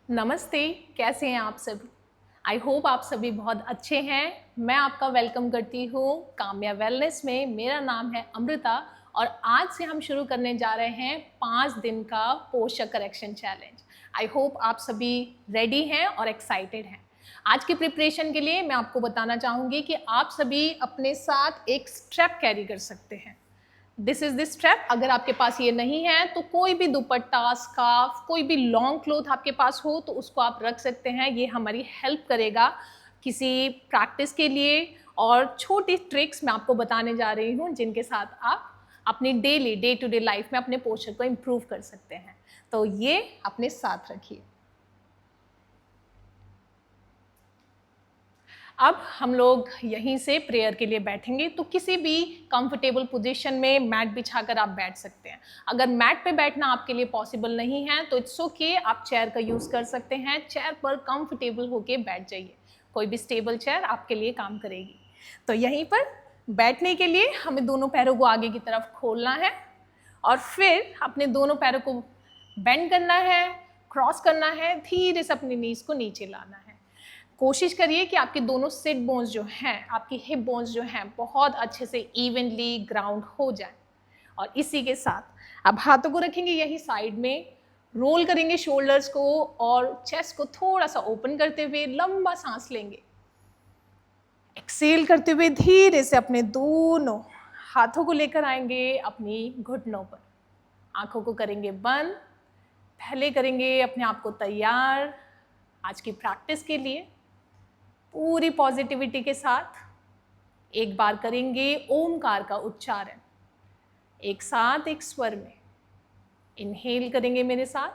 नमस्ते, कैसे हैं आप सभी। आई होप आप सभी बहुत अच्छे हैं। मैं आपका वेलकम करती हूँ काम्या वेलनेस में। मेरा नाम है अमृता और आज से हम शुरू करने जा रहे हैं 5 दिन का posture correction challenge. I hope आप सभी रेडी हैं और एक्साइटेड हैं। आज की प्रिपरेशन के लिए मैं आपको बताना चाहूँगी कि आप सभी अपने साथ एक स्ट्रैप कैरी कर सकते हैं। This is this strap. अगर आपके पास ये नहीं है तो कोई भी दुपट्टा, स्कार्फ, कोई भी लॉन्ग क्लोथ आपके पास हो तो उसको आप रख सकते हैं। ये हमारी हेल्प करेगा किसी प्रैक्टिस के लिए। और छोटी ट्रिक्स मैं आपको बताने जा रही हूँ जिनके साथ आप अपनी daily day to day life में अपने पोस्चर को इम्प्रूव कर सकते हैं। तो ये अपने साथ रखिए। अब हम लोग यहीं से प्रेयर के लिए बैठेंगे, तो किसी भी कंफर्टेबल पोजीशन में मैट बिछाकर आप बैठ सकते हैं। अगर मैट पे बैठना आपके लिए पॉसिबल नहीं है तो इट्स ओके, आप चेयर का यूज़ कर सकते हैं। चेयर पर कंफर्टेबल होके बैठ जाइए। कोई भी स्टेबल चेयर आपके लिए काम करेगी। तो यहीं पर बैठने के लिए हमें दोनों पैरों को आगे की तरफ खोलना है और फिर अपने दोनों पैरों को बेंड करना है, क्रॉस करना है, धीरे से अपनी नीज को नीचे लाना है। कोशिश करिए कि आपके दोनों सिट बोन्स जो हैं, आपकी हिप बोन्स जो हैं, बहुत अच्छे से इवनली ग्राउंड हो जाए। और इसी के साथ अब हाथों को रखेंगे यही साइड में, रोल करेंगे शोल्डर्स को और चेस्ट को थोड़ा सा ओपन करते हुए लंबा सांस लेंगे। एक्सेल करते हुए धीरे से अपने दोनों हाथों को लेकर आएंगे अपनी घुटनों पर। आंखों को करेंगे बंद। पहले करेंगे अपने आप को तैयार आज की प्रैक्टिस के लिए। पूरी पॉजिटिविटी के साथ एक बार करेंगे ओमकार का उच्चारण, एक साथ एक स्वर में। इनहेल करेंगे मेरे साथ।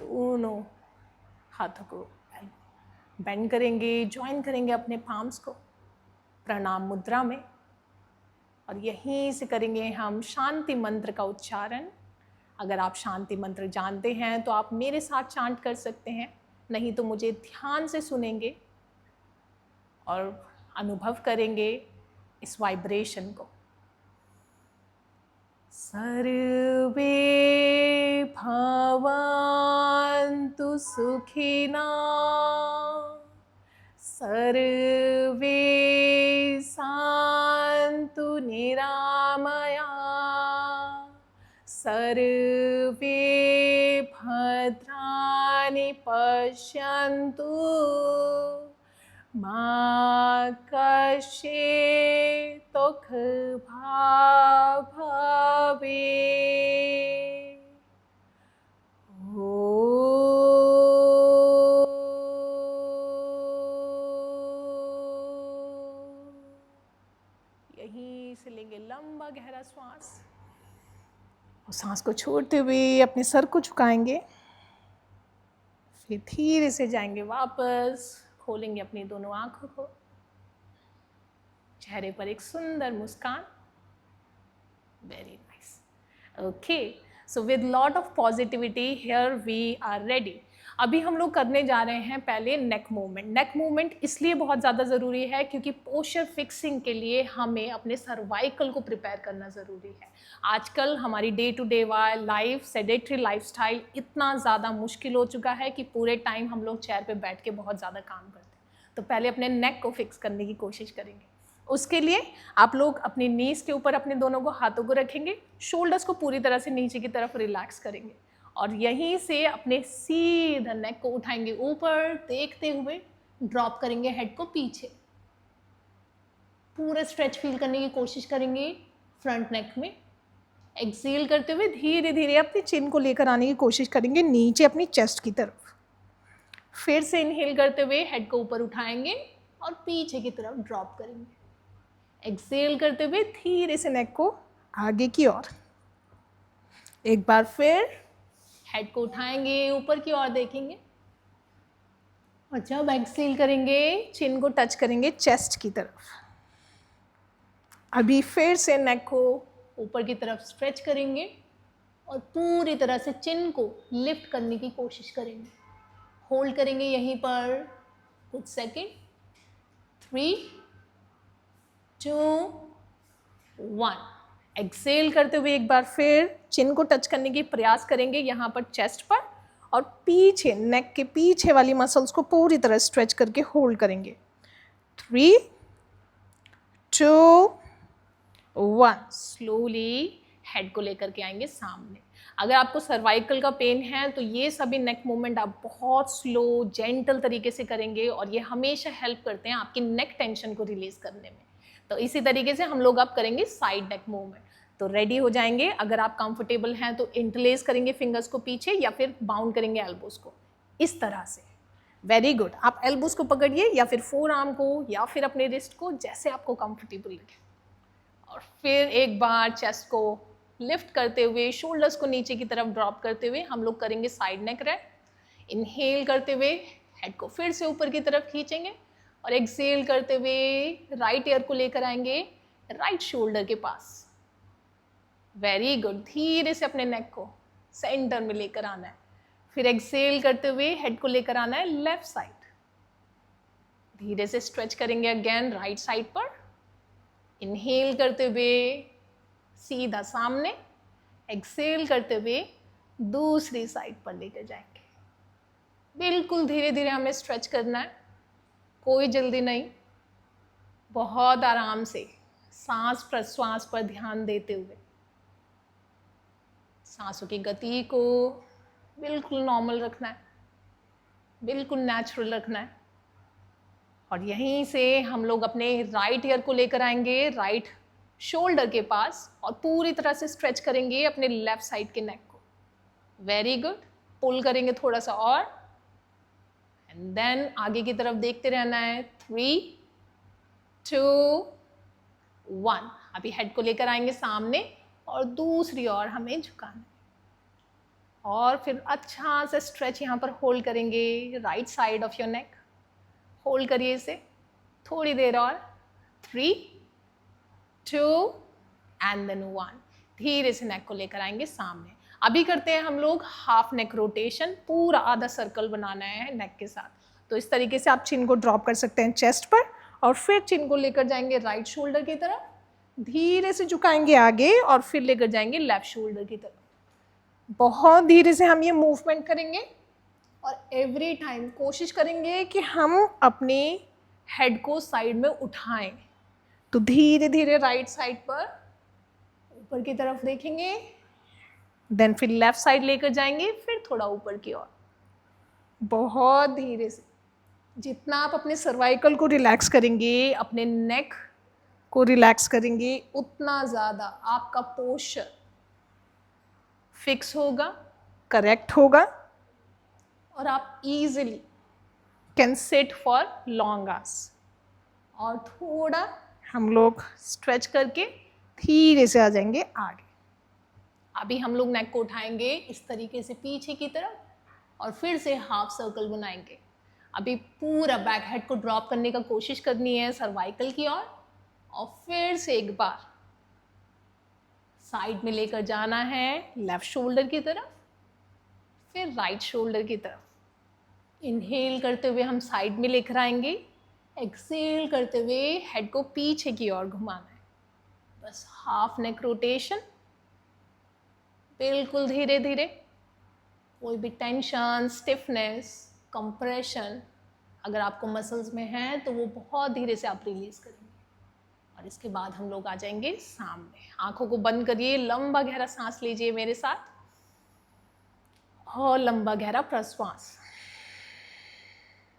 दोनों हाथों को बेंड करेंगे, ज्वाइन करेंगे अपने पाम्स को प्रणाम मुद्रा में। और यहीं से करेंगे हम शांति मंत्र का उच्चारण। अगर आप शांति मंत्र जानते हैं तो आप मेरे साथ चांट कर सकते हैं, नहीं तो मुझे ध्यान से सुनेंगे और अनुभव करेंगे इस वाइब्रेशन को। सर्वे भवन्तु सुखिनः, सर्वे सन्तु निरामयाः, सर्वे भद्राणि पश्यन्तु, मा कश्चित् दुःखभाग् भवेत्। यहीं से लेंगे लंबा गहरा श्वास और सांस को छोड़ते हुए अपने सर को झुकाएंगे। फिर धीरे से जाएंगे वापस, खोलेंगे अपनी दोनों आंखों को। चेहरे पर एक सुंदर मुस्कान। Very nice. Okay, so with lot of positivity here we are ready. अभी हम लोग करने जा रहे हैं पहले नेक मूवमेंट। नेक मूवमेंट इसलिए बहुत ज़्यादा ज़रूरी है क्योंकि पोस्चर फिक्सिंग के लिए हमें अपने सर्वाइकल को प्रिपेयर करना ज़रूरी है। आजकल हमारी day to day life, sedentary lifestyle इतना ज़्यादा मुश्किल हो चुका है कि पूरे टाइम हम लोग चेयर पे बैठ के बहुत ज़्यादा काम करते हैं। तो पहले अपने नेक को फिक्स करने की कोशिश करेंगे। उसके लिए आप लोग अपनी नीज के ऊपर अपने दोनों को हाथों को रखेंगे, शोल्डर्स को पूरी तरह से नीचे की तरफ रिलैक्स करेंगे और यहीं से अपने सीधा नेक को उठाएंगे ऊपर, देखते हुए ड्रॉप करेंगे हेड को पीछे। पूरा स्ट्रेच फील करने की कोशिश करेंगे फ्रंट नेक में। एक्सेल करते हुए धीरे धीरे अपनी चिन को लेकर आने की कोशिश करेंगे नीचे अपनी चेस्ट की तरफ। फिर से इनहेल करते हुए हेड को ऊपर उठाएंगे और पीछे की तरफ ड्रॉप करेंगे। एक्सेल करते हुए धीरे से नेक को आगे की ओर। एक बार फिर हेड को उठाएंगे, ऊपर की ओर देखेंगे और जब एक्सेल करेंगे चिन को टच करेंगे चेस्ट की तरफ। अभी फिर से नेक को ऊपर की तरफ स्ट्रेच करेंगे और पूरी तरह से चिन को लिफ्ट करने की कोशिश करेंगे। होल्ड करेंगे यहीं पर कुछ सेकेंड। 3, 2, 1। एक्सेल करते हुए एक बार फिर चिन को टच करने की प्रयास करेंगे यहाँ पर चेस्ट पर, और पीछे नेक के पीछे वाली मसल्स को पूरी तरह स्ट्रेच करके होल्ड करेंगे। 3, 2, 1। स्लोली हेड को लेकर के आएंगे सामने। अगर आपको सर्वाइकल का पेन है तो ये सभी नेक मूवमेंट आप बहुत स्लो जेंटल तरीके से करेंगे, और ये हमेशा हेल्प करते हैं आपकी नेक टेंशन को रिलीज करने में। तो इसी तरीके से हम लोग अब करेंगे साइड नेक मूवमेंट। तो रेडी हो जाएंगे। अगर आप कंफर्टेबल हैं तो इंटरलेस करेंगे फिंगर्स को पीछे, या फिर बाउंड करेंगे एल्बोज को इस तरह से। Very good. आप एल्बोज को पकड़िए या फिर फोर आर्म को या फिर अपने रिस्ट को, जैसे आपको कंफर्टेबल लगे। और फिर एक बार चेस्ट को लिफ्ट करते हुए शोल्डर्स को नीचे की तरफ ड्रॉप करते हुए हम लोग करेंगे साइड नेक रेस्ट। इनहेल करते हुए हेड को फिर से ऊपर की तरफ खींचेंगे, और एक्सेल करते हुए राइट ईयर को लेकर आएंगे राइट शोल्डर के पास। Very good. धीरे से अपने नेक को सेंटर में लेकर आना है। फिर एक्सेल करते हुए हेड को लेकर आना है लेफ्ट साइड। धीरे से स्ट्रेच करेंगे अगेन राइट साइड पर। इनहेल करते हुए सीधा सामने, एक्सेल करते हुए दूसरी साइड पर लेकर जाएंगे। बिल्कुल धीरे धीरे हमें स्ट्रेच करना है, कोई जल्दी नहीं, बहुत आराम से सांस प्रश्वास पर ध्यान देते हुए सांसों की गति को बिल्कुल नॉर्मल रखना है, बिल्कुल नेचुरल रखना है। और यहीं से हम लोग अपने राइट ईयर को लेकर आएंगे राइट शोल्डर के पास, और पूरी तरह से स्ट्रेच करेंगे अपने लेफ्ट साइड के नेक को। Very good. पुल करेंगे थोड़ा सा और, एंड देन आगे की तरफ देखते रहना है। 3, 2, 1। अभी हेड को लेकर आएंगे सामने और दूसरी ओर हमें झुकाना है, और फिर अच्छा से स्ट्रेच यहाँ पर होल्ड करेंगे right side of your neck. Hold करिए इसे थोड़ी देर और। 3, 2 एंड देन 1। धीरे से नेक को लेकर आएंगे सामने। अभी करते हैं हम लोग हाफ नेक रोटेशन। पूरा आधा सर्कल बनाना है नेक के साथ। तो इस तरीके से आप चिन को ड्रॉप कर सकते हैं चेस्ट पर, और फिर चिन को लेकर जाएंगे राइट शोल्डर की तरफ, धीरे से झुकाएंगे आगे, और फिर लेकर जाएंगे लेफ्ट शोल्डर की तरफ। बहुत धीरे से हम ये मूवमेंट करेंगे, और एवरी टाइम कोशिश करेंगे कि हम अपने हेड को साइड में उठाएं। तो धीरे धीरे राइट साइड पर ऊपर की तरफ देखेंगे, देन फिर लेफ्ट साइड लेकर जाएंगे, फिर थोड़ा ऊपर की ओर, बहुत धीरे से। जितना आप अपने सर्वाइकल को रिलैक्स करेंगे, अपने नेक को रिलैक्स करेंगे, उतना ज़्यादा आपका पोस्चर फिक्स होगा, करेक्ट होगा, और आप easily can sit for long hours. और थोड़ा हम लोग स्ट्रेच करके धीरे से आ जाएंगे आगे। अभी हम लोग नेक को उठाएंगे इस तरीके से पीछे की तरफ, और फिर से हाफ सर्कल बनाएंगे। अभी पूरा बैक हेड को ड्रॉप करने का कोशिश करनी है सर्वाइकल की ओर, और फिर से एक बार साइड में लेकर जाना है लेफ्ट शोल्डर की तरफ, फिर राइट शोल्डर की तरफ। इनहेल करते हुए हम साइड में लेकर आएंगे, एक्सेल करते हुए हेड को पीछे की ओर घुमाना है। बस हाफ नेक रोटेशन, बिल्कुल धीरे धीरे। कोई भी टेंशन, स्टिफनेस, कंप्रेशन अगर आपको मसल्स में है तो वो बहुत धीरे से आप रिलीज करेंगे। और इसके बाद हम लोग आ जाएंगे सामने। आंखों को बंद करिए, लंबा गहरा सांस लीजिए मेरे साथ, और लंबा गहरा प्रश्वास।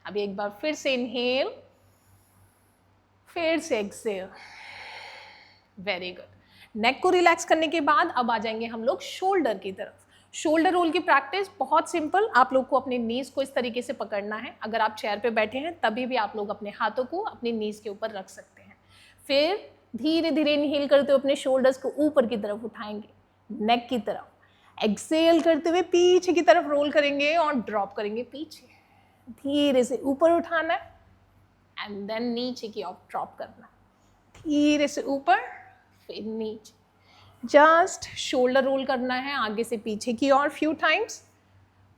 अभी एक बार फिर से इनहेल, फिर से एक्सेल। Very good. नेक को रिलैक्स करने के बाद अब आ जाएंगे हम लोग शोल्डर की तरफ। शोल्डर रोल की प्रैक्टिस बहुत सिंपल। आप लोग को अपने नीज को इस तरीके से पकड़ना है। अगर आप चेयर पे बैठे हैं तभी भी आप लोग अपने हाथों को अपनी नीज के ऊपर रख सकते हैं। फिर धीरे धीरे इनहेल करते हुए अपने शोल्डर्स को ऊपर की तरफ उठाएंगे, नेक की तरफ। एक्सेल करते हुए पीछे की तरफ रोल करेंगे और ड्रॉप करेंगे पीछे। धीरे से ऊपर उठाना है, एंड देन नीचे की ओर ड्रॉप करना। धीरे से ऊपर, फिर नीचे, जस्ट शोल्डर रोल करना है आगे से पीछे की और फ्यू टाइम्स।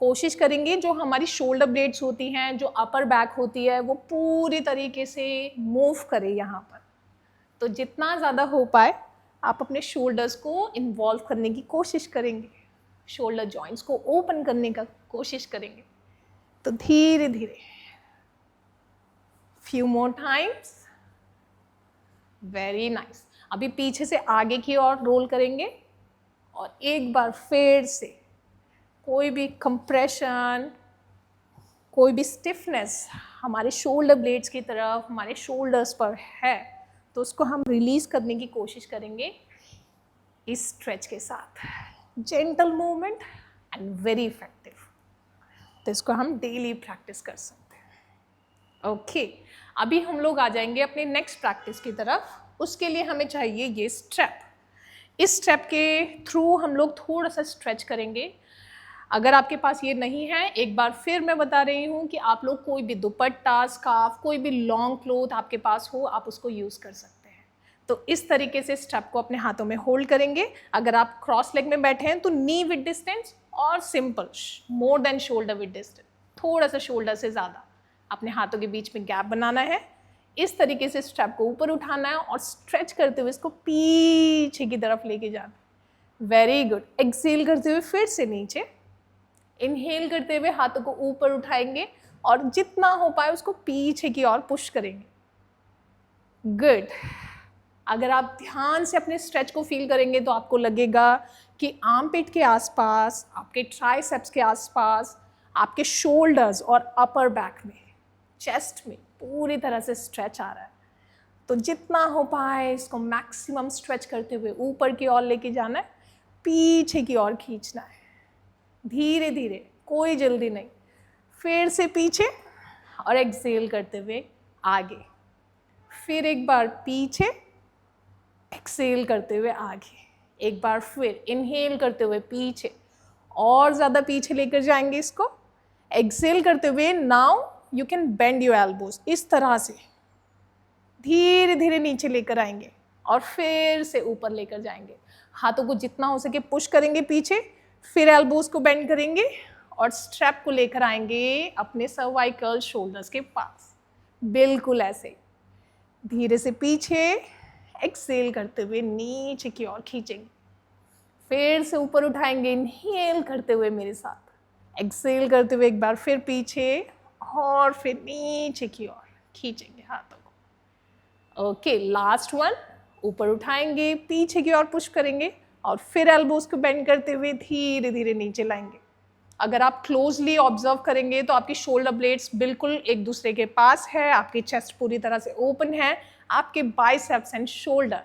कोशिश करेंगे जो हमारी शोल्डर ब्लेड्स होती हैं, जो अपर बैक होती है, वो पूरी तरीके से मूव करे यहाँ पर। तो जितना ज़्यादा हो पाए आप अपने शोल्डर्स को इन्वॉल्व करने की कोशिश करेंगे, शोल्डर जॉइंट्स को ओपन करने का कोशिश करेंगे। तो धीरे धीरे few more times, very nice. अभी पीछे से आगे की ओर रोल करेंगे और एक बार फिर से कोई भी कंप्रेशन, कोई भी स्टिफनेस हमारे शोल्डर ब्लेड्स की तरफ, हमारे शोल्डर्स पर है तो उसको हम रिलीज करने की कोशिश करेंगे इस स्ट्रेच के साथ। Gentle movement and very effective. तो इसको हम डेली प्रैक्टिस कर सकते हैं। ओके, अभी हम लोग आ जाएंगे अपने नेक्स्ट प्रैक्टिस की तरफ। उसके लिए हमें चाहिए ये स्टेप। इस स्टेप के थ्रू हम लोग थोड़ा सा स्ट्रेच करेंगे। अगर आपके पास ये नहीं है, एक बार फिर मैं बता रही हूँ कि आप लोग कोई भी दुपट्टा, स्कार्फ, कोई भी लॉन्ग क्लोथ आपके पास हो, आप उसको यूज़ कर सकते हैं। तो इस तरीके से स्टेप को अपने हाथों में होल्ड करेंगे। अगर आप क्रॉस लेग में बैठे हैं तो नी विद डिस्टेंस और simple more than shoulder with distance, थोड़ा सा शोल्डर से ज़्यादा अपने हाथों के बीच में गैप बनाना है। इस तरीके से स्टेप को ऊपर उठाना है और स्ट्रेच करते हुए इसको पीछे की तरफ लेके जाना। Very good. एक्सेल करते हुए फिर से नीचे, इनहेल करते हुए हाथों को ऊपर उठाएंगे और जितना हो पाए उसको पीछे की ओर पुश करेंगे। गुड। अगर आप ध्यान से अपने स्ट्रेच को फील करेंगे तो आपको लगेगा कि आर्मपिट के आसपास, आपके ट्राइसेप्स के आसपास, आपके शोल्डर्स और अपर बैक में, चेस्ट में पूरी तरह से स्ट्रेच आ रहा है। तो जितना हो पाए इसको मैक्सिमम स्ट्रेच करते हुए ऊपर की ओर लेके जाना है, पीछे की ओर खींचना है धीरे धीरे, कोई जल्दी नहीं। फिर से पीछे और एक्सेल करते हुए आगे, फिर एक बार पीछे, एक्सेल करते हुए आगे, एक बार फिर इनहेल करते हुए पीछे, और ज़्यादा पीछे लेकर जाएंगे इसको, एक्सेल करते हुए। Now you can bend your elbows, इस तरह से धीरे धीरे नीचे लेकर आएंगे और फिर से ऊपर लेकर जाएंगे। हाथों को जितना हो सके पुश करेंगे पीछे, फिर एल्बोज को बेंड करेंगे और स्ट्रैप को लेकर आएंगे अपने सर्वाइकल शोल्डर्स के पास, बिल्कुल ऐसे। धीरे से पीछे, एक्सेल करते हुए नीचे की ओर खींचेंगे, फिर से ऊपर उठाएंगे, इनहेल करते हुए मेरे साथ, एक्सेल करते हुए एक बार फिर पीछे और फिर नीचे की ओर खींचेंगे हाथों को। Okay, last one. ऊपर उठाएंगे, पीछे की ओर पुश करेंगे और फिर एल्बोज को बेंड करते हुए धीरे धीरे नीचे लाएंगे। अगर आप क्लोजली ऑब्जर्व करेंगे तो आपकी शोल्डर ब्लेड्स बिल्कुल एक दूसरे के पास है, आपकी चेस्ट पूरी तरह से ओपन है, आपके biceps and shoulder,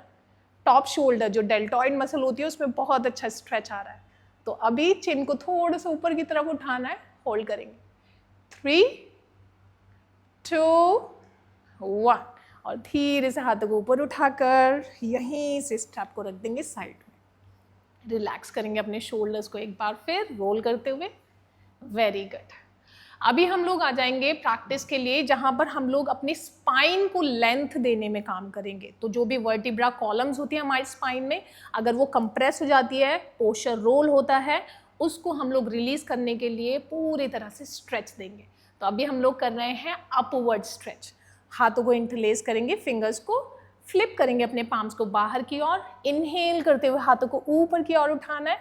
top shoulder जो डेल्टॉइड मसल होती है उसमें बहुत अच्छा स्ट्रेच आ रहा है। तो अभी चिन को थोड़ा सा ऊपर की तरफ उठाना है, होल्ड करेंगे 3, 2, 1 और धीरे से हाथों को ऊपर उठाकर यहीं से स्टेप को रख देंगे साइड में। रिलैक्स करेंगे अपने शोल्डर्स को एक बार फिर रोल करते हुए। Very good. अभी हम लोग आ जाएंगे प्रैक्टिस के लिए जहाँ पर हम लोग अपनी स्पाइन को लेंथ देने में काम करेंगे। तो जो भी वर्टिब्रा कॉलम्स होती है हमारी स्पाइन में, अगर वो कंप्रेस हो जाती है, पोस्चर रोल होता है, उसको हम लोग रिलीज करने के लिए पूरी तरह से स्ट्रेच देंगे। तो अभी हम लोग कर रहे हैं अपवर्ड स्ट्रेच। हाथों को इंटरलेस करेंगे, फिंगर्स को फ्लिप करेंगे अपने पाम्स को बाहर की ओर, इनहेल करते हुए हाथों को ऊपर की ओर उठाना है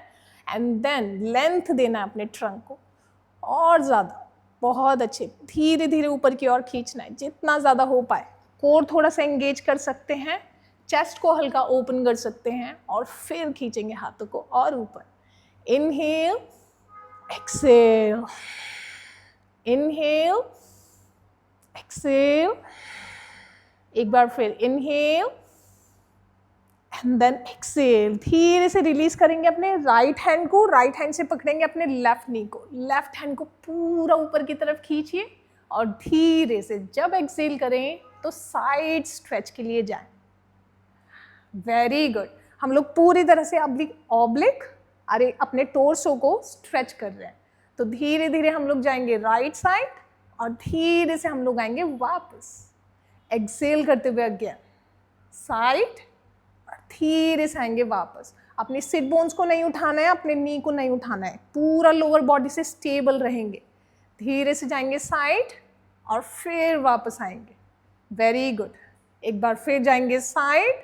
एंड देन लेंथ देना है अपने ट्रंक को और ज़्यादा, बहुत अच्छे, धीरे धीरे ऊपर की ओर खींचना है जितना ज़्यादा हो पाए। कोर थोड़ा सा एंगेज कर सकते हैं, चेस्ट को हल्का ओपन कर सकते हैं और फिर खींचेंगे हाथों को और ऊपर। इनहेल, एक्सेल, इनहेल, एक्सेल, एक बार फिर इनहेल एंड देन एक्सेल। धीरे से रिलीज करेंगे अपने राइट हैंड को, राइट हैंड से पकड़ेंगे अपने लेफ्ट नी को, लेफ्ट हैंड को पूरा ऊपर की तरफ खींचिए और धीरे से जब एक्सेल करें तो साइड स्ट्रेच के लिए जाएं। Very good. हम लोग पूरी तरह से ऑब्लिक अपने टोर्सो को स्ट्रेच कर रहे हैं। तो धीरे धीरे हम लोग जाएंगे राइट साइड और धीरे से हम लोग आएंगे वापस, एक्सेल करते हुए अगेन साइड, धीरे से आएंगे वापस। अपने सिट बोन्स को नहीं उठाना है, अपने नी को नहीं उठाना है, पूरा लोअर बॉडी से स्टेबल रहेंगे। धीरे से जाएंगे साइड और फिर वापस आएंगे। Very good. एक बार फिर जाएंगे साइड,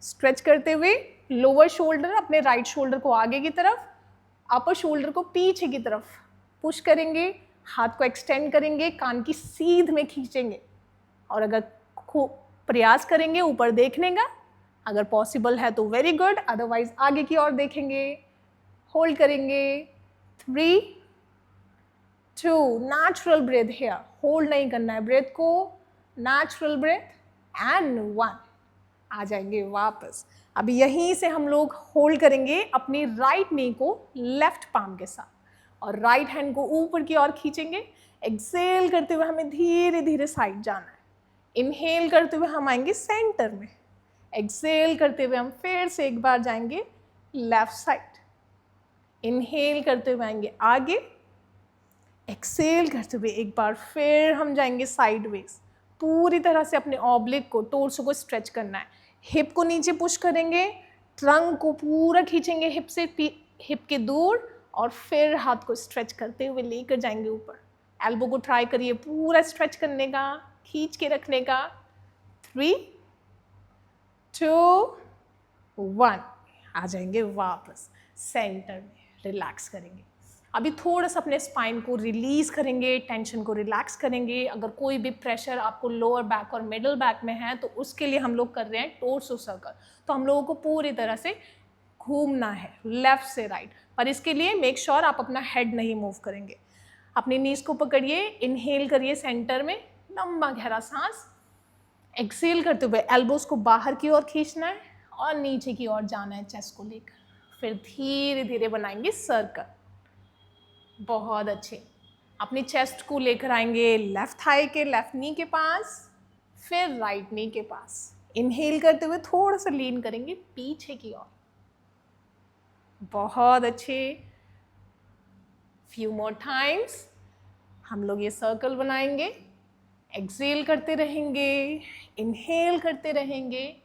स्ट्रेच करते हुए लोअर शोल्डर, अपने राइट शोल्डर को आगे की तरफ, अपर शोल्डर को पीछे की तरफ पुश करेंगे, हाथ को एक्सटेंड करेंगे, कान की सीध में खींचेंगे और अगर प्रयास करेंगे ऊपर देखने का, अगर पॉसिबल है तो वेरी गुड, अदरवाइज आगे की ओर देखेंगे। होल्ड करेंगे 3 2, नेचुरल ब्रेथ हियर, होल्ड नहीं करना है ब्रेथ को, नेचुरल ब्रेथ एंड 1। आ जाएंगे वापस। अभी यहीं से हम लोग होल्ड करेंगे अपनी राइट नी को लेफ्ट पाम के साथ और राइट हैंड को ऊपर की ओर खींचेंगे। एक्सेल करते हुए हमें धीरे धीरे साइड जाना है। इनहेल करते हुए हम आएंगे सेंटर में, एक्सेल करते हुए हम फिर से एक बार जाएंगे लेफ्ट साइड। इनहेल करते हुए आएंगे आगे, एक्सेल करते हुए एक बार फिर हम जाएंगे साइडवेज। पूरी तरह से अपने ऑब्लिक को, टोर्सो को स्ट्रेच करना है। हिप को नीचे पुश करेंगे, ट्रंक को पूरा खींचेंगे हिप से हिप के दूर और फिर हाथ को स्ट्रेच करते हुए लेकर जाएंगे ऊपर। एल्बो को ट्राई करिए पूरा स्ट्रेच करने का, खींच के रखने का। 3 2 1। आ जाएंगे वापस सेंटर में, रिलैक्स करेंगे। अभी थोड़ा सा अपने स्पाइन को रिलीज करेंगे, टेंशन को रिलैक्स करेंगे। अगर कोई भी प्रेशर आपको लोअर बैक और मिडल बैक में है तो उसके लिए हम लोग कर रहे हैं टोर्सो सर्कल। तो हम लोगों को पूरी तरह से घूमना है लेफ्ट से राइट, पर इसके लिए मेक श्योर आप अपना हेड नहीं मूव करेंगे। अपनी नीज को पकड़िए, इनहेल करिए सेंटर में, लंबा गहरा सांस। एक्सेल करते हुए एल्बोज को बाहर की ओर खींचना है और नीचे की ओर जाना है चेस्ट को लेकर। फिर धीरे धीरे बनाएंगे सर्कल। बहुत अच्छे। अपनी चेस्ट को लेकर आएंगे लेफ्ट थाई के, लेफ्ट नी के पास, फिर राइट नी के पास। इनहेल करते हुए थोड़ा सा लीन करेंगे पीछे की ओर। बहुत अच्छे। फ्यू मोर टाइम्स हम लोग ये सर्कल बनाएंगे। एक्सेल करते रहेंगे, इनहेल करते रहेंगे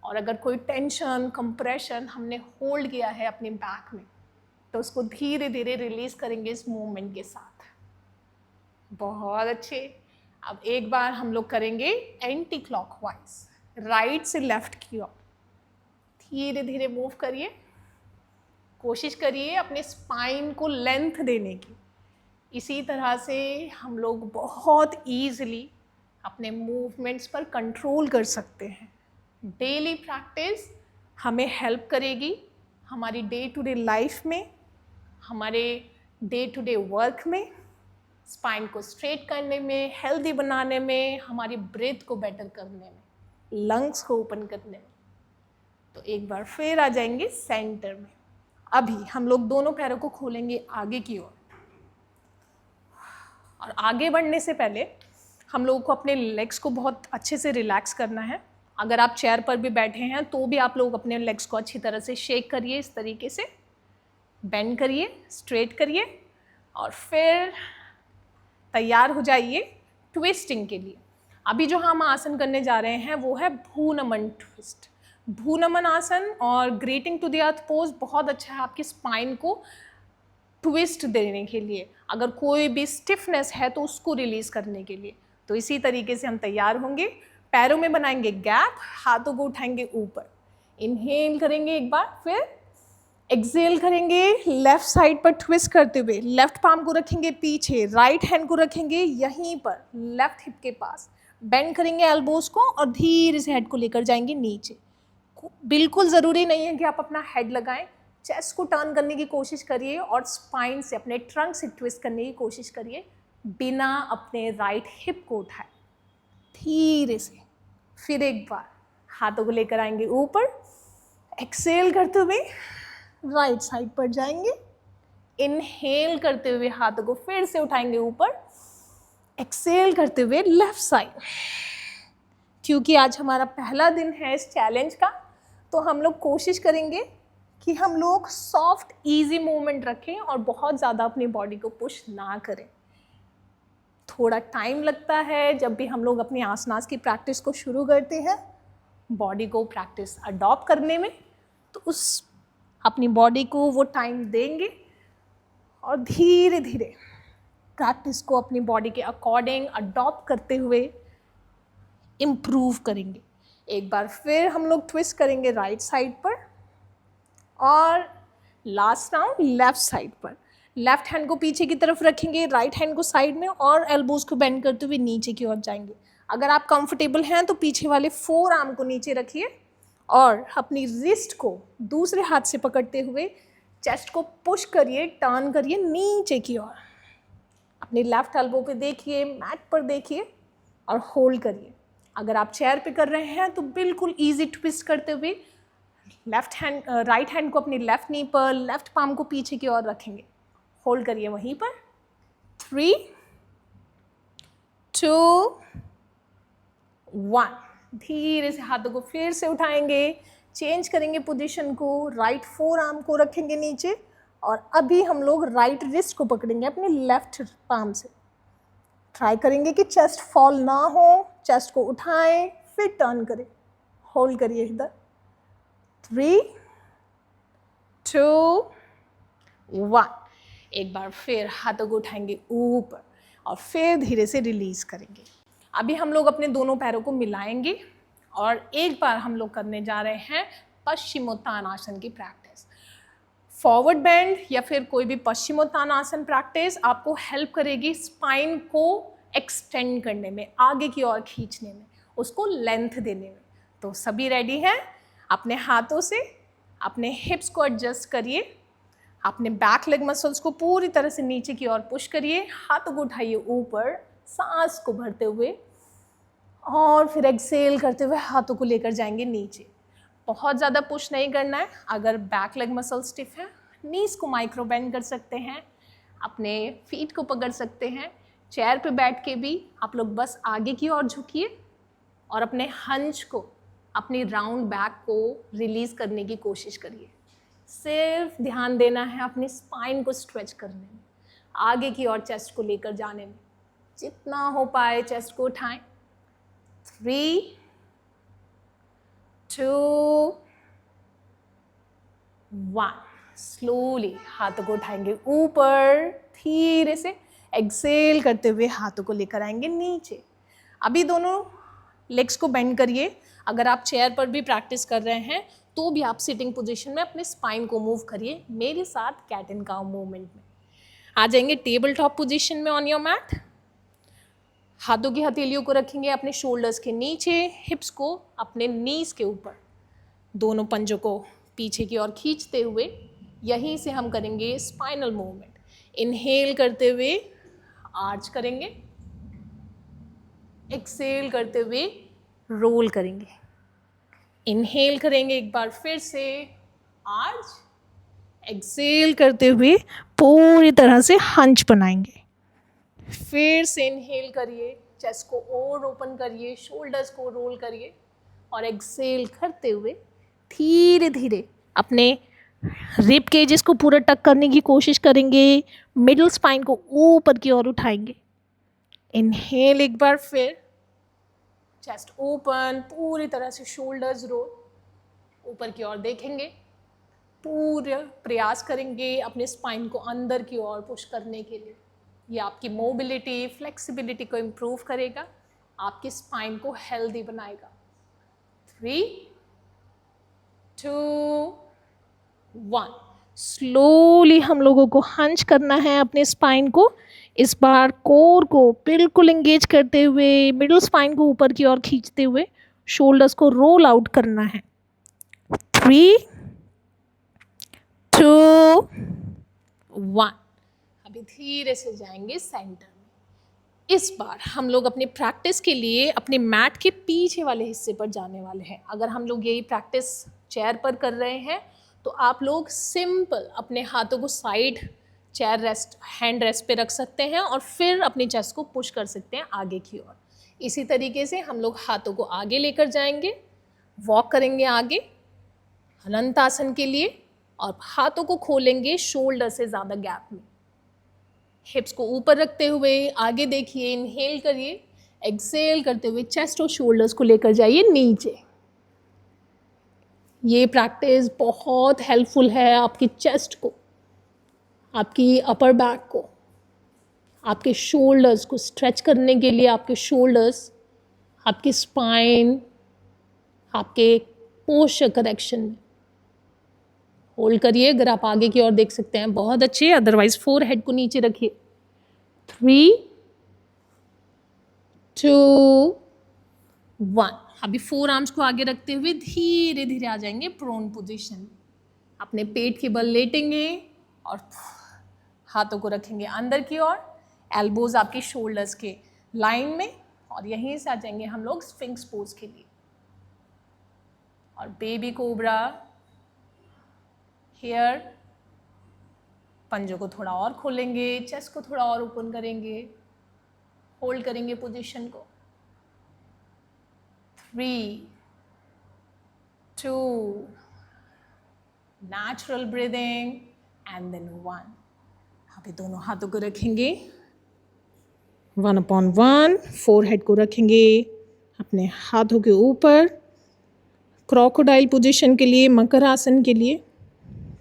और अगर कोई टेंशन, कंप्रेशन हमने होल्ड किया है अपने बैक में तो उसको धीरे धीरे रिलीज करेंगे इस मूवमेंट के साथ। बहुत अच्छे। अब एक बार हम लोग करेंगे एंटी क्लॉकवाइज, राइट से लेफ्ट की ओर। धीरे धीरे मूव करिए, कोशिश करिए अपने स्पाइन को लेंथ देने की। इसी तरह से हम लोग बहुत ईजिली अपने मूवमेंट्स पर कंट्रोल कर सकते हैं। डेली प्रैक्टिस हमें हेल्प करेगी हमारी डे टू डे लाइफ में, हमारे डे टू डे वर्क में, स्पाइन को स्ट्रेट करने में, हेल्दी बनाने में, हमारी ब्रेथ को बेटर करने में, लंग्स को ओपन करने में। तो एक बार फिर आ जाएंगे सेंटर में। अभी हम लोग दोनों पैरों को खोलेंगे आगे की ओर और आगे बढ़ने से पहले हम लोगों को अपने लेग्स को बहुत अच्छे से रिलैक्स करना है। अगर आप चेयर पर भी बैठे हैं तो भी आप लोग अपने लेग्स को अच्छी तरह से शेक करिए, इस तरीके से बेंड करिए, स्ट्रेट करिए और फिर तैयार हो जाइए ट्विस्टिंग के लिए। अभी जो हम आसन करने जा रहे हैं वो है भू नमन ट्विस्ट। भू नमन आसन और greeting to the earth pose बहुत अच्छा है आपकी स्पाइन को ट्विस्ट देने के लिए, अगर कोई भी स्टिफनेस है तो उसको रिलीज करने के लिए। तो इसी तरीके से हम तैयार होंगे। पैरों में बनाएंगे गैप, हाथों को उठाएंगे ऊपर, इनहेल करेंगे एक बार, फिर एक्सेल करेंगे लेफ्ट साइड पर ट्विस्ट करते हुए। लेफ्ट पाम को रखेंगे पीछे, राइट हैंड को रखेंगे यहीं पर लेफ्ट हिप के पास, बेंड करेंगे एल्बोज को और धीरे से हेड को लेकर जाएंगे नीचे। बिल्कुल ज़रूरी नहीं है कि आप अपना हेड लगाएं, चेस्ट को टर्न करने की कोशिश करिए और स्पाइन से, अपने ट्रंक से ट्विस्ट करने की कोशिश करिए बिना अपने राइट हिप को उठाए। धीरे से फिर एक बार हाथों को लेकर आएंगे ऊपर, एक्सेल करते हुए राइट साइड पर जाएंगे, इनहेल करते हुए हाथों को फिर से उठाएंगे ऊपर, एक्सेल करते हुए लेफ्ट साइड। क्योंकि आज हमारा पहला दिन है इस चैलेंज का, तो हम लोग कोशिश करेंगे कि हम लोग सॉफ्ट इजी मूवमेंट रखें और बहुत ज़्यादा अपनी बॉडी को पुश ना करें। थोड़ा टाइम लगता है जब भी हम लोग अपनी आसनास की प्रैक्टिस को शुरू करते हैं, बॉडी को प्रैक्टिस अडॉप्ट करने में। तो उस अपनी बॉडी को वो टाइम देंगे और धीरे धीरे प्रैक्टिस को अपनी बॉडी के अकॉर्डिंग अडॉप्ट करते हुए इम्प्रूव करेंगे। एक बार फिर हम लोग ट्विस्ट करेंगे राइट साइड पर और लास्ट राउंड लेफ्ट साइड पर। लेफ्ट हैंड को पीछे की तरफ रखेंगे, राइट हैंड को साइड में और एल्बोज को बेंड करते हुए नीचे की ओर जाएंगे। अगर आप कंफर्टेबल हैं तो पीछे वाले फोर आर्म को नीचे रखिए और अपनी रिस्ट को दूसरे हाथ से पकड़ते हुए चेस्ट को पुश करिए, टर्न करिए नीचे की ओर। अपनी लेफ्ट एल्बो पे देखिए, मैट पर देखिए और होल्ड करिए। अगर आप चेयर पे कर रहे हैं तो बिल्कुल इजी ट्विस्ट करते हुए राइट हैंड को अपनी लेफ्ट नी पर, लेफ्ट पाम को पीछे की ओर रखेंगे। होल्ड करिए वहीं पर। 3, 2, 1। धीरे से हाथों को फिर से उठाएंगे, चेंज करेंगे पोजीशन को, राइट फोर आर्म को रखेंगे नीचे और अभी हम लोग राइट रिस्ट को पकड़ेंगे अपने लेफ्ट पाम से। ट्राई करेंगे कि चेस्ट फॉल ना हो, चेस्ट को उठाएं फिर टर्न करें। होल्ड करिए इधर। 3, 2, 1। एक बार फिर हाथों को उठाएंगे ऊपर और फिर धीरे से रिलीज करेंगे। अभी हम लोग अपने दोनों पैरों को मिलाएंगे और एक बार हम लोग करने जा रहे हैं पश्चिमोत्तानासन की प्रैक्टिस। फॉरवर्ड बेंड या फिर कोई भी पश्चिमोत्तानासन प्रैक्टिस आपको हेल्प करेगी स्पाइन को एक्सटेंड करने में, आगे की ओर खींचने में, उसको लेंथ देने में। तो सभी रेडी हैं? अपने हाथों से अपने हिप्स को एडजस्ट करिए, अपने बैक लेग मसल्स को पूरी तरह से नीचे की ओर पुश करिए, हाथों को उठाइए ऊपर, सांस को भरते हुए और फिर एक्सेल करते हुए हाथों को लेकर जाएंगे नीचे। बहुत ज़्यादा पुश नहीं करना है। अगर बैक लेग मसल स्टिफ है, नीज को माइक्रो बेंड कर सकते हैं, अपने फीट को पकड़ सकते हैं। चेयर पे बैठ के भी आप लोग बस आगे की ओर झुकिए और अपने हंच को, अपनी राउंड बैक को रिलीज करने की कोशिश करिए। सिर्फ ध्यान देना है अपनी स्पाइन को स्ट्रेच करने में, आगे की ओर चेस्ट को लेकर जाने में। जितना हो पाए चेस्ट को उठाएं। 3, 2, 1। स्लोली हाथों को उठाएंगे ऊपर, धीरे से एक्सेल करते हुए हाथों को लेकर आएंगे नीचे। अभी दोनों लेग्स को बेंड करिए। अगर आप चेयर पर भी प्रैक्टिस कर रहे हैं तो भी आप सिटिंग पोजीशन में अपने स्पाइन को मूव करिए मेरे साथ कैट एंड काउ मूवमेंट में। आ जाएंगे टेबल टॉप पोजीशन में ऑन योर मैट। हाथों की हथेलियों को रखेंगे अपने शोल्डर्स के नीचे, हिप्स को अपने नीज के ऊपर, दोनों पंजों को पीछे की ओर खींचते हुए यहीं से हम करेंगे स्पाइनल मूवमेंट। इनहेल करते हुए आर्च करेंगे, एक्सेल करते हुए रोल करेंगे। इनहेल करेंगे एक बार फिर से आर्च, एक्सेल करते हुए पूरी तरह से हंच बनाएंगे। फिर से इनहेल करिए, चेस्ट को और ओपन करिए, शोल्डर्स को रोल करिए और एक्सेल करते हुए धीरे धीरे अपने रिब केजेस को पूरा टक करने की कोशिश करेंगे। मिडिल स्पाइन को ऊपर की ओर उठाएंगे। इनहेल एक बार फिर, चेस्ट ओपन, पूरी तरह से शोल्डर्स रोल, ऊपर की ओर देखेंगे। पूरा प्रयास करेंगे अपने स्पाइन को अंदर की ओर पुश करने के लिए। ये आपकी मोबिलिटी, फ्लेक्सिबिलिटी को इम्प्रूव करेगा, आपकी स्पाइन को हेल्दी बनाएगा। 3, 2, 1। स्लोली हम लोगों को हंच करना है अपने स्पाइन को। इस बार कोर को बिल्कुल एंगेज करते हुए, मिडिल स्पाइन को ऊपर की ओर खींचते हुए शोल्डर्स को रोल आउट करना है। 3, 2, 1। अभी धीरे से जाएंगे सेंटर में। इस बार हम लोग अपनी प्रैक्टिस के लिए अपने मैट के पीछे वाले हिस्से पर जाने वाले हैं। अगर हम लोग यही प्रैक्टिस चेयर पर कर रहे हैं तो आप लोग सिंपल अपने हाथों को side chair rest, hand rest पे रख सकते हैं और फिर अपनी चेस्ट को पुश कर सकते हैं आगे की ओर। इसी तरीके से हम लोग हाथों को आगे लेकर जाएंगे, वॉक करेंगे आगे अनंत आसन के लिए और हाथों को खोलेंगे शोल्डर से ज़्यादा गैप में। हिप्स को ऊपर रखते हुए आगे देखिए, इनहेल करिए, एक्सेल करते हुए चेस्ट और शोल्डर्स को लेकर जाइए नीचे। ये प्रैक्टिस बहुत हेल्पफुल है आपकी चेस्ट को, आपकी अपर बैक को, आपके शोल्डर्स को स्ट्रेच करने के लिए, आपके शोल्डर्स, आपकी स्पाइन, आपके पोस्चर करेक्शन में। होल्ड करिए, अगर आप आगे की ओर देख सकते हैं बहुत अच्छे, अदरवाइज फोरहेड को नीचे रखिए। 3, 2, 1। अभी 4 आर्म्स को आगे रखते हुए धीरे धीरे आ जाएंगे प्रोन पोजीशन। अपने पेट के बल लेटेंगे और हाथों को रखेंगे अंदर की ओर, एल्बोज आपके शोल्डर्स के लाइन में, और यहीं से आ जाएंगे हम लोग स्फिंक्स पोज के लिए। और बेबी कोबरा हियर, पंजों को थोड़ा और खोलेंगे, चेस्ट को थोड़ा और ओपन करेंगे, होल्ड करेंगे पोजीशन को। 3, 2, नेचुरल ब्रीदिंग एंड देन 1। अभी दोनों हाथों को रखेंगे 1/1, फोरहेड को रखेंगे अपने हाथों के ऊपर, क्रोकोडाइल पोजीशन के लिए, मकर आसन के लिए।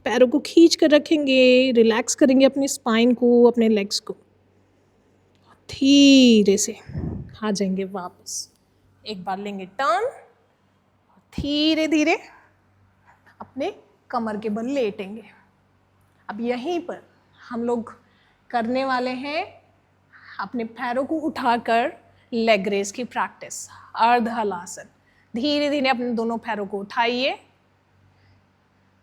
पैरों को खींच कर रखेंगे, रिलैक्स करेंगे अपनी स्पाइन को, अपने लेग्स को। धीरे से आ जाएंगे वापस, एक बार लेंगे टर्न, धीरे धीरे अपने कमर के बल लेटेंगे। अब यहीं पर हम लोग करने वाले हैं अपने पैरों को उठाकर लेग रेस की प्रैक्टिस, अर्ध हलासन। धीरे धीरे अपने दोनों पैरों को उठाइए।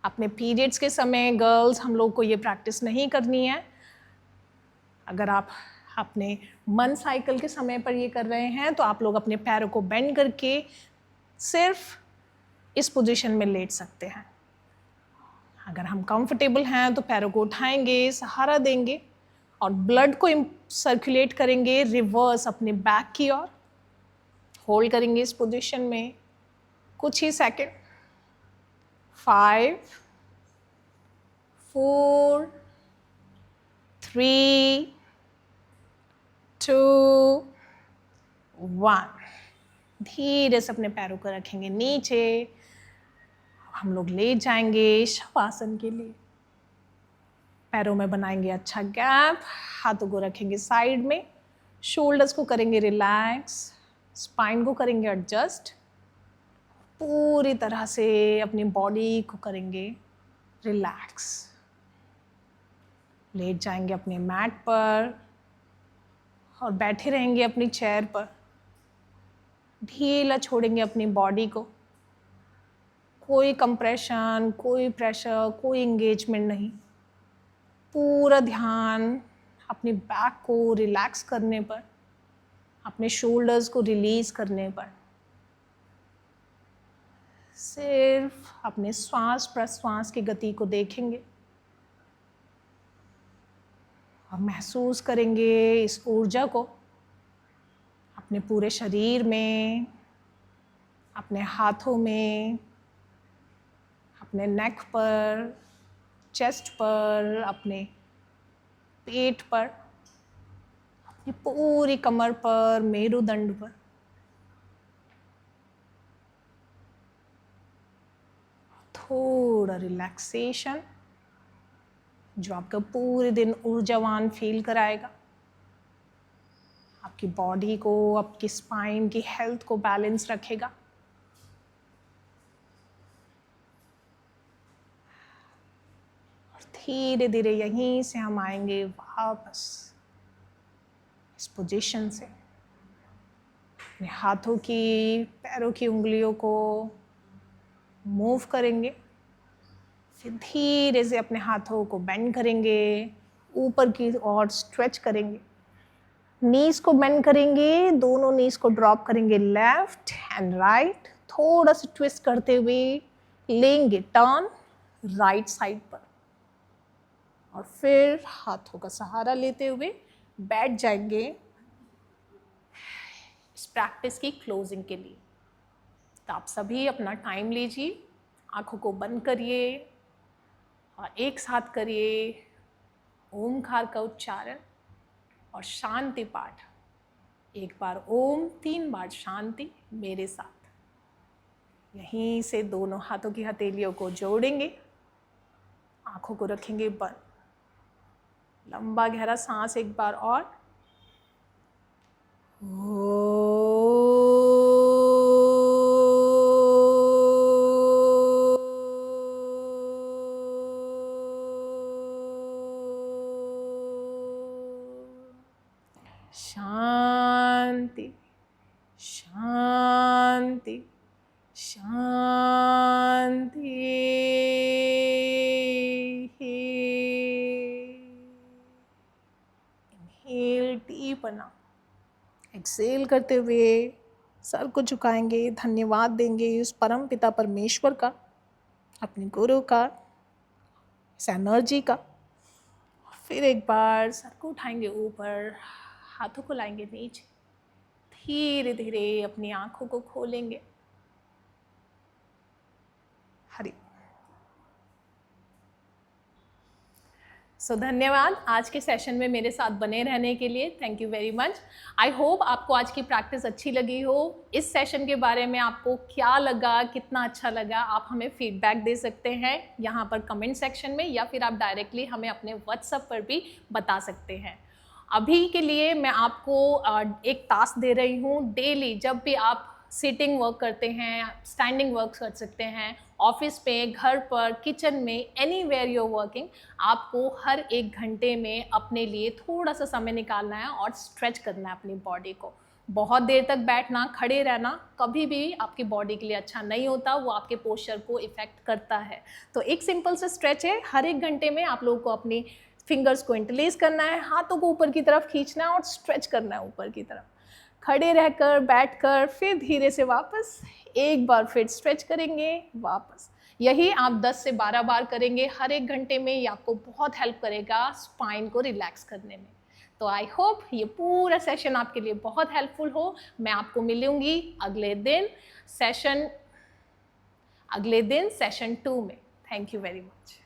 अपने पीरियड्स के समय गर्ल्स हम लोग को ये प्रैक्टिस नहीं करनी है। अगर आप अपने मंथ साइकिल के समय पर ये कर रहे हैं तो आप लोग अपने पैरों को बेंड करके सिर्फ इस पोजीशन में लेट सकते हैं। अगर हम कंफर्टेबल हैं तो पैरों को उठाएंगे, सहारा देंगे और ब्लड को सर्कुलेट करेंगे रिवर्स अपने बैक की ओर। होल्ड करेंगे इस पोजीशन में कुछ ही सेकंड। 5, 4, 3, 2, 1। धीरे से अपने पैरों को रखेंगे नीचे। हम लोग लेट जाएंगे शवासन के लिए। पैरों में बनाएंगे अच्छा गैप, हाथों को रखेंगे साइड में, शोल्डर्स को करेंगे रिलैक्स, स्पाइन को करेंगे एडजस्ट, पूरी तरह से अपनी बॉडी को करेंगे रिलैक्स। लेट जाएंगे अपने मैट पर और बैठे रहेंगे अपनी चेयर पर। ढीला छोड़ेंगे अपनी बॉडी को, कोई कंप्रेशन, कोई प्रेशर, कोई एंगेजमेंट नहीं। पूरा ध्यान अपनी बैक को रिलैक्स करने पर, अपने शोल्डर्स को रिलीज करने पर। सिर्फ अपने श्वास प्रश्वास की गति को देखेंगे और महसूस करेंगे इस ऊर्जा को अपने पूरे शरीर में, अपने हाथों में, अपने नेक पर, चेस्ट पर, अपने पेट पर, अपनी पूरी कमर पर, मेरुदंड पर। थोड़ा रिलैक्सेशन जो आपका पूरे दिन ऊर्जावान फील कराएगा, आपकी बॉडी को, आपकी स्पाइन की हेल्थ को बैलेंस रखेगा। और धीरे धीरे यहीं से हम आएंगे वापस इस पोजीशन से। अपने हाथों की, पैरों की उंगलियों को मूव करेंगे। फिर धीरे से अपने हाथों को बेंड करेंगे, ऊपर की ओर स्ट्रेच करेंगे। नीज को बेंड करेंगे, दोनों नीज को ड्रॉप करेंगे लेफ्ट एंड राइट। थोड़ा सा ट्विस्ट करते हुए लेंगे टर्न राइट साइड पर और फिर हाथों का सहारा लेते हुए बैठ जाएंगे इस प्रैक्टिस की क्लोजिंग के लिए। तो आप सभी अपना टाइम लीजिए, आंखों को बंद करिए और एक साथ करिए ओमकार का उच्चारण और शांति पाठ। एक बार ओम, 3 बार शांति मेरे साथ। यहीं से दोनों हाथों की हथेलियों को जोड़ेंगे, आंखों को रखेंगे बंद। लंबा गहरा सांस एक बार और। शांति शांति शांति। इनहेल डीप बना, एक्सेल करते हुए सर को झुकाएंगे, धन्यवाद देंगे उस परम पिता परमेश्वर का, अपने गुरु का, इस एनर्जी का। फिर एक बार सर को उठाएंगे ऊपर, हाथों को लाएंगे नीचे, धीरे धीरे अपनी आंखों को खोलेंगे। हरि। धन्यवाद आज के सेशन में मेरे साथ बने रहने के लिए। Thank you very much. I hope आपको आज की प्रैक्टिस अच्छी लगी हो। इस सेशन के बारे में आपको क्या लगा, कितना अच्छा लगा, आप हमें फीडबैक दे सकते हैं यहाँ पर कमेंट सेक्शन में, या फिर आप डायरेक्टली हमें अपने व्हाट्सएप पर भी बता सकते हैं। अभी के लिए मैं आपको एक टास्क दे रही हूँ। डेली जब भी आप सिटिंग वर्क करते हैं, स्टैंडिंग वर्क कर सकते हैं, ऑफिस पे, घर पर, किचन में, एनीवेयर यू आर वर्किंग, आपको हर 1 घंटे में अपने लिए थोड़ा सा समय निकालना है और स्ट्रेच करना है अपनी बॉडी को। बहुत देर तक बैठना, खड़े रहना कभी भी आपकी बॉडी के लिए अच्छा नहीं होता, वो आपके पोस्चर को इफ़ेक्ट करता है। तो एक सिंपल सा स्ट्रेच है, हर 1 घंटे में आप लोगों को अपनी फिंगर्स को इंटरलेस करना है, हाथों को ऊपर की तरफ खींचना है और स्ट्रेच करना है ऊपर की तरफ। खड़े रहकर, बैठकर, फिर धीरे से वापस एक बार फिर स्ट्रेच करेंगे, वापस। यही आप 10 से 12 बार करेंगे हर 1 घंटे में। ये आपको बहुत हेल्प करेगा स्पाइन को रिलैक्स करने में। तो आई होप ये पूरा सेशन आपके लिए बहुत हेल्पफुल हो। मैं आपको मिलूंगी अगले दिन सेशन 2 में। Thank you very much.